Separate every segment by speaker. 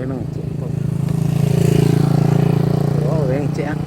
Speaker 1: nang oh yang cek.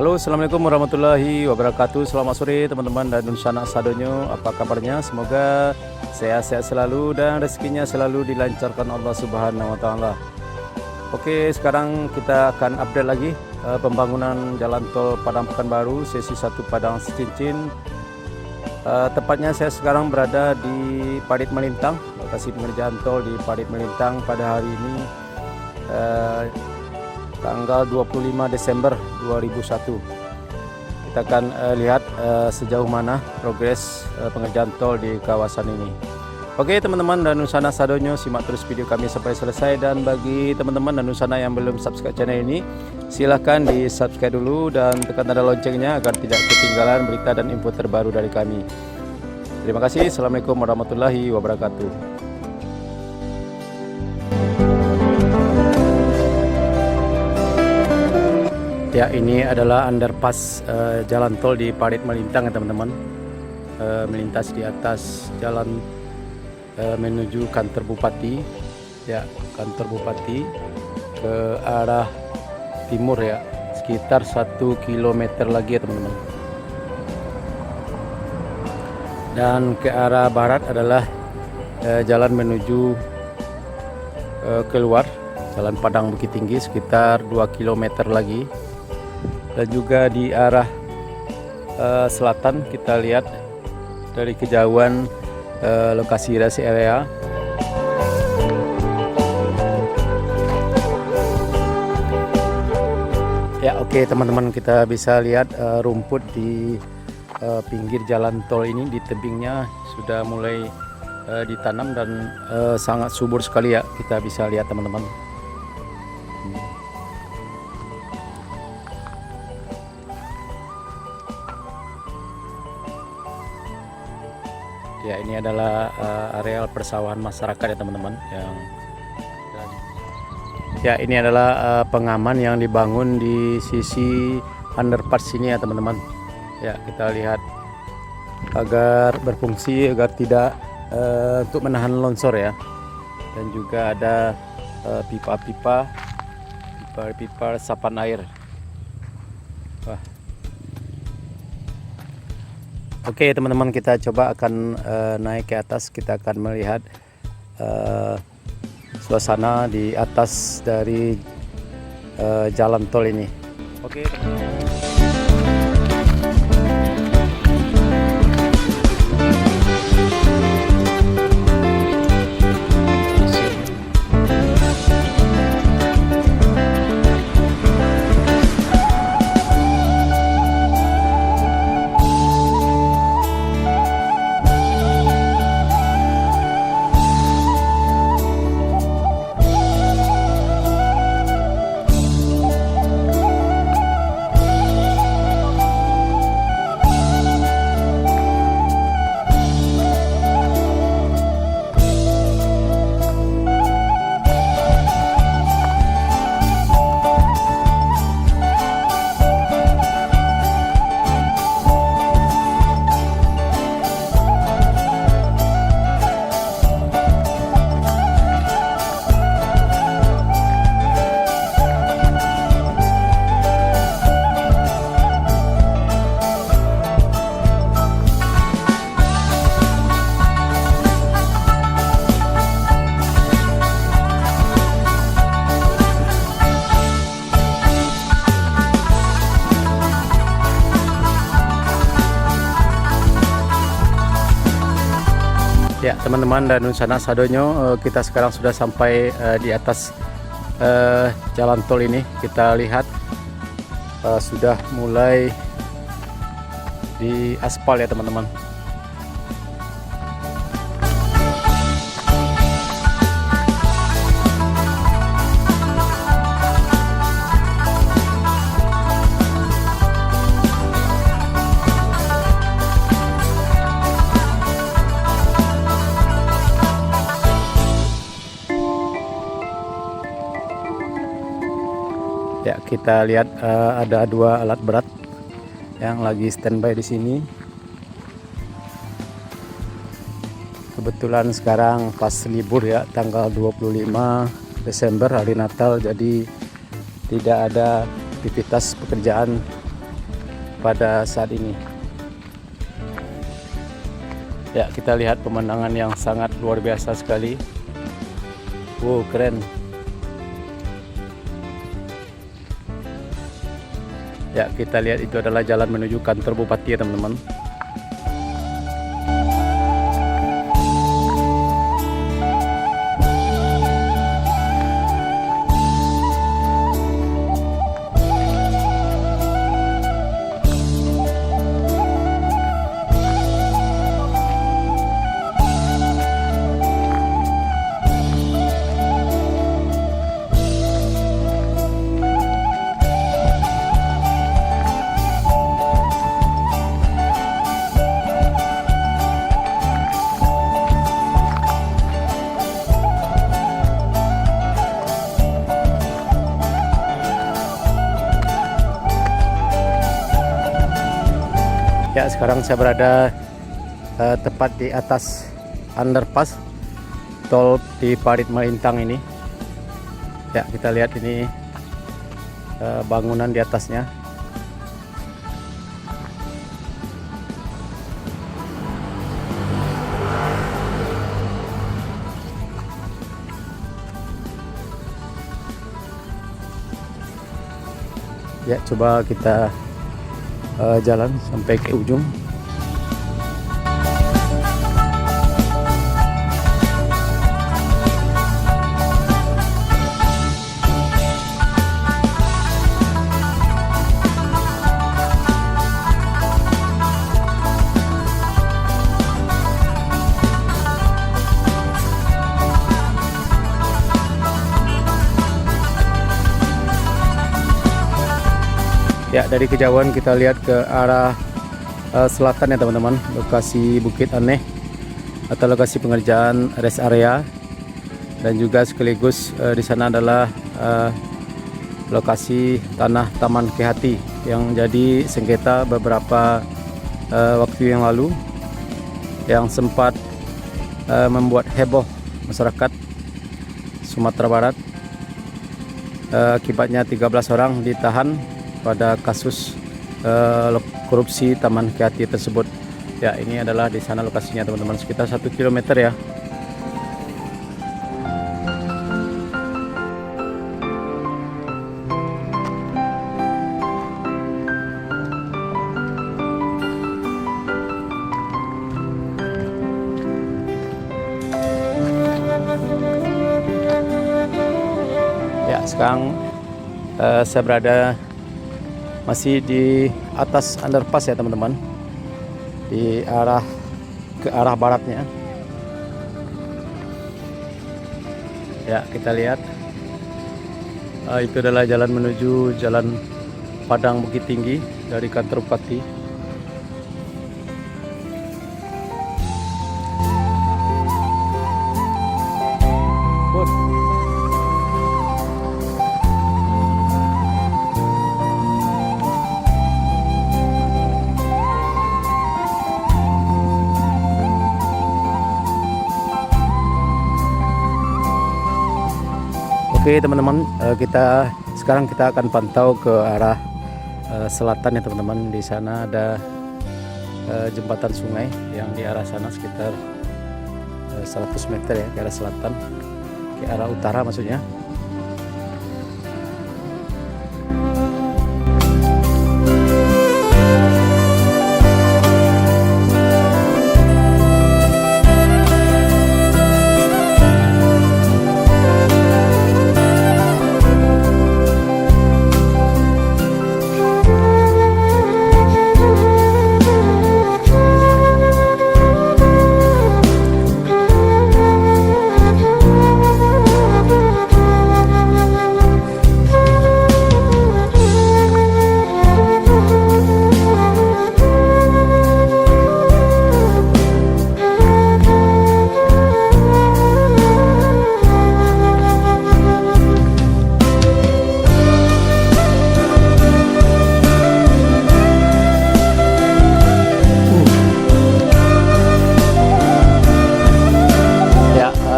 Speaker 1: Halo, assalamualaikum warahmatullahi wabarakatuh. Selamat sore teman-teman dan sanak sadonyo. Apa kabarnya? Semoga sehat-sehat selalu dan rezekinya selalu dilancarkan Allah Subhanahu wa Ta'ala. Oke, sekarang kita akan update lagi pembangunan jalan tol Padang Pekanbaru sesi 1 Padang Secincin. Tepatnya saya sekarang berada di Parit Melintang, lokasi pengerjaan tol di Parit Melintang pada hari ini. Tanggal 25 Desember 2001. Kita akan lihat sejauh mana progres pengerjaan tol di kawasan ini. Oke teman-teman dan Nusana Sadonyo, simak terus video kami sampai selesai. Dan bagi teman-teman dan Nusana yang belum subscribe channel ini, silahkan di subscribe dulu dan tekan tanda loncengnya agar tidak ketinggalan berita dan info terbaru dari kami. Terima kasih. Assalamualaikum warahmatullahi wabarakatuh. Ya, ini adalah underpass jalan tol di Parit Melintang ya teman-teman. Melintas di atas jalan menuju kantor Bupati. Ya, kantor Bupati ke arah timur ya, sekitar 1 km lagi ya teman-teman. Dan ke arah barat adalah jalan menuju keluar Jalan Padang Bukit Tinggi sekitar 2 km lagi. Dan juga di arah selatan kita lihat dari kejauhan lokasi rest area. Ya oke teman-teman, kita bisa lihat rumput di pinggir jalan tol ini, di tebingnya sudah mulai ditanam dan sangat subur sekali ya, kita bisa lihat teman-teman. Ya, ini adalah areal persawahan masyarakat ya teman-teman. Ini adalah pengaman yang dibangun di sisi underpass sini ya teman-teman. Ya, kita lihat agar berfungsi, agar tidak untuk menahan longsor ya. Dan juga ada pipa-pipa resapan air. Wah. Oke teman-teman, kita coba akan naik ke atas. Kita akan melihat suasana di atas dari jalan tol ini. Oke teman-teman. Ya teman-teman dan Sanak Sadonyo, kita sekarang sudah sampai di atas jalan tol ini. Kita lihat sudah mulai di aspal ya teman-teman. Ya, kita lihat ada dua alat berat yang lagi standby di sini. Kebetulan sekarang pas libur ya, tanggal 25 Desember hari Natal, jadi tidak ada aktivitas pekerjaan pada saat ini. Ya, kita lihat pemandangan yang sangat luar biasa sekali. Wow, keren. Ya, kita lihat itu adalah jalan menuju kantor bupati ya teman-teman. Ya, sekarang saya berada tepat di atas underpass tol di Parit Melintang ini. Ya, kita lihat ini bangunan di atasnya. Ya, coba kita jalan sampai ke ujung. Ya, dari kejauhan kita lihat ke arah selatan ya teman-teman, lokasi Bukit Aneh. atau lokasi pengerjaan rest area, dan juga sekaligus di sana adalah lokasi tanah Taman Kehati yang jadi sengketa beberapa waktu yang lalu, yang sempat membuat heboh masyarakat Sumatera Barat. Akibatnya 13 orang ditahan pada kasus korupsi Taman Kehati tersebut. Ya, ini adalah di sana lokasinya teman-teman, sekitar 1 km ya. Ya, sekarang saya berada masih di atas underpass ya teman-teman, di arah baratnya. Ya, kita lihat itu adalah jalan menuju Jalan Padang Bukit Tinggi dari kantor bupati. Oke teman-teman, sekarang kita akan pantau ke arah selatan ya teman-teman. Di sana ada jembatan sungai yang di arah sana sekitar 100 meter ya, ke arah selatan, ke arah utara maksudnya.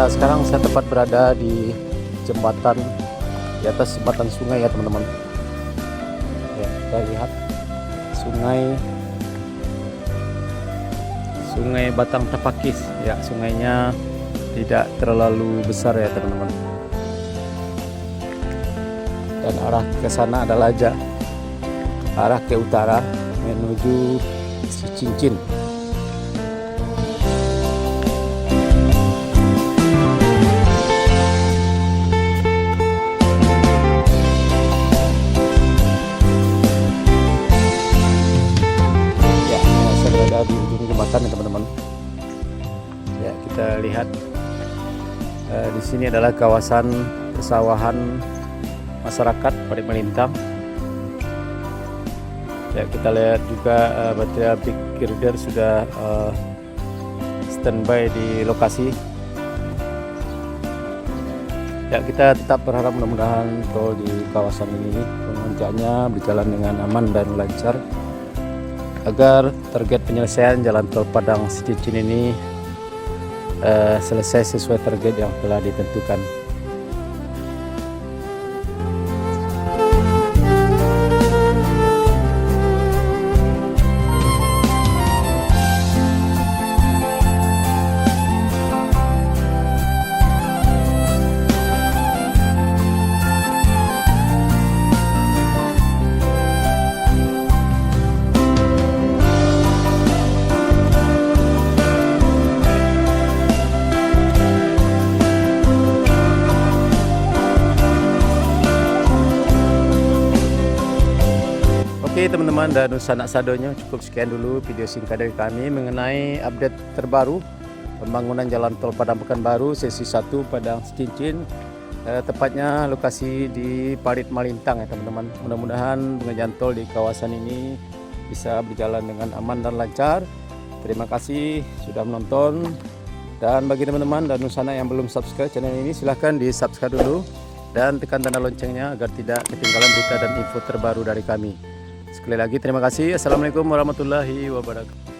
Speaker 1: Sekarang saya tepat berada di jembatan, di atas jembatan sungai ya teman-teman. Ya, kita lihat sungai Batang Tapakis ya, sungainya tidak terlalu besar ya teman-teman. Dan arah ke sana adalah arah ke utara menuju Cincin. Di ujung jembatan ya teman-teman. Ya, kita lihat di sini adalah kawasan persawahan masyarakat Parit Melintang. Ya, kita lihat juga Batalion Big Girder sudah standby di lokasi. Ya, kita tetap berharap mudah-mudahan tol di kawasan ini pengerjaannya berjalan dengan aman dan lancar, agar target penyelesaian jalan tol Padang Cincin ini selesai sesuai target yang telah ditentukan. Oke teman-teman dan sanak sadonyo, cukup sekian dulu video singkat dari kami mengenai update terbaru pembangunan jalan tol Padang Pekanbaru sesi 1 Padang Cincin, tepatnya lokasi di Parit Melintang ya teman-teman. Mudah-mudahan pengerjaan tol di kawasan ini bisa berjalan dengan aman dan lancar. Terima kasih sudah menonton. Dan bagi teman-teman dan Nusana yang belum subscribe channel ini, silahkan di subscribe dulu dan tekan tanda loncengnya agar tidak ketinggalan berita dan info terbaru dari kami. Sekali lagi terima kasih. Assalamualaikum warahmatullahi wabarakatuh.